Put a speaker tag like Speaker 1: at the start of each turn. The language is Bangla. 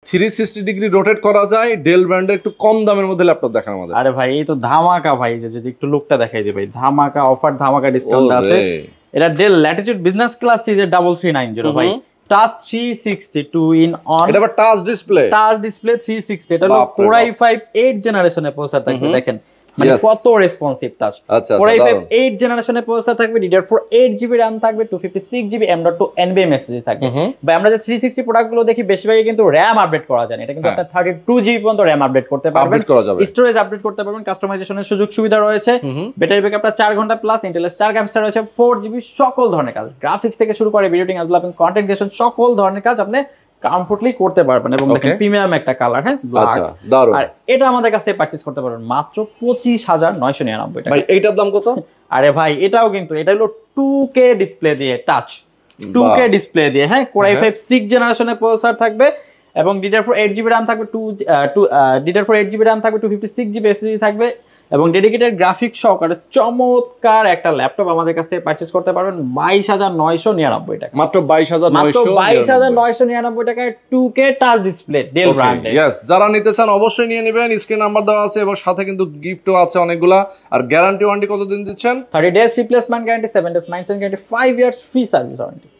Speaker 1: 360 ডিগ্রি রোটেট করা যায়, ডেল ব্র্যান্ডের একটু কম দামের মধ্যে ল্যাপটপ দেখান আমাদের।
Speaker 2: আরে ভাই এই তো ধামাকা ভাই, যে যদি একটু লুকটা দেখাই দিই ভাই, ধামাকা অফার, ধামাকা ডিসকাউন্ট আছে। এটা ডেল ল্যাটিটিউড বিজনেস ক্লাস সিরিজের 3390 ভাই, টাচ 360 2 in 1।
Speaker 1: এটা আবার টাচ ডিসপ্লে,
Speaker 2: 360। এটা হলো Core i5 8 জেনারেশনের প্রসেসর থাকবে, দেখেন মানে কত রেসপন্সিভ টাচ। Core i5 8 জেনারেশনের প্রসেসর থাকবে, DDR4 8GB RAM থাকবে, 256GB M.2 NVMe SSD থাকবে। ভাই আমরা যে 360 প্রোডাক্টগুলো দেখি বেশিরভাগই কিন্তু RAM আপডেট করা যায় না, এটা কিন্তু আপনি 32GB পর্যন্ত RAM আপডেট করতে পারবেন, স্টোরেজ আপডেট করতে পারবেন, কাস্টমাইজেশনের সুযোগ সুবিধা রয়েছে, ব্যাটারি ব্যাকআপটা 4 ঘন্টা প্লাস, ইন্টেলের 4 গ্রাফিক্স রয়েছে, 4GB, সকল ধরনের কাজ, গ্রাফিক্স থেকে শুরু করে video editing, developing, content creation, সকল ধরনের কাজ আপনি কমফোর্টলি করতে পারবেন। এবং দেখেন প্রিমিয়াম একটা কালার, হ্যাঁ ব্ল্যাক। আর এটা আমাদের কাছ থেকে পারচেজ করতে পারবেন মাত্র 25,999 টাকা।
Speaker 1: ভাই এইটার দাম কত?
Speaker 2: আরে ভাই এটাও কিন্তু, এটা হলো 2K ডিসপ্লে দিয়ে, টাচ 2K ডিসপ্লে দিয়ে, হ্যাঁ Core i5 6 জেনারেশনের প্রসেসর থাকবে, এবং DDR4 8GB RAM থাকবে, DDR4 8GB RAM থাকবে, 256GB SSD থাকবে, এবং ডেডিকেটেড গ্রাফিক্স সহকারে চমৎকার একটা ল্যাপটপ আমাদের কাছ থেকে পারচেজ করতে পারবেন 22,999 টাকা।
Speaker 1: মাত্র
Speaker 2: 22,999 টাকায় 2K টাচ ডিসপ্লে ডেল ব্র্যান্ডের।
Speaker 1: यस, যারা নিতে চান অবশ্যই নিয়ে নেবেন, স্ক্রিন নাম্বার দেওয়া আছে, এবং সাথে কিন্তু গিফটও আছে অনেকগুলা। আর গ্যারান্টি ওয়ারেন্টি কতদিন দিচ্ছেন?
Speaker 2: 30 days replacement guarantee, 7 days maintenance guarantee, 5 years free service warranty.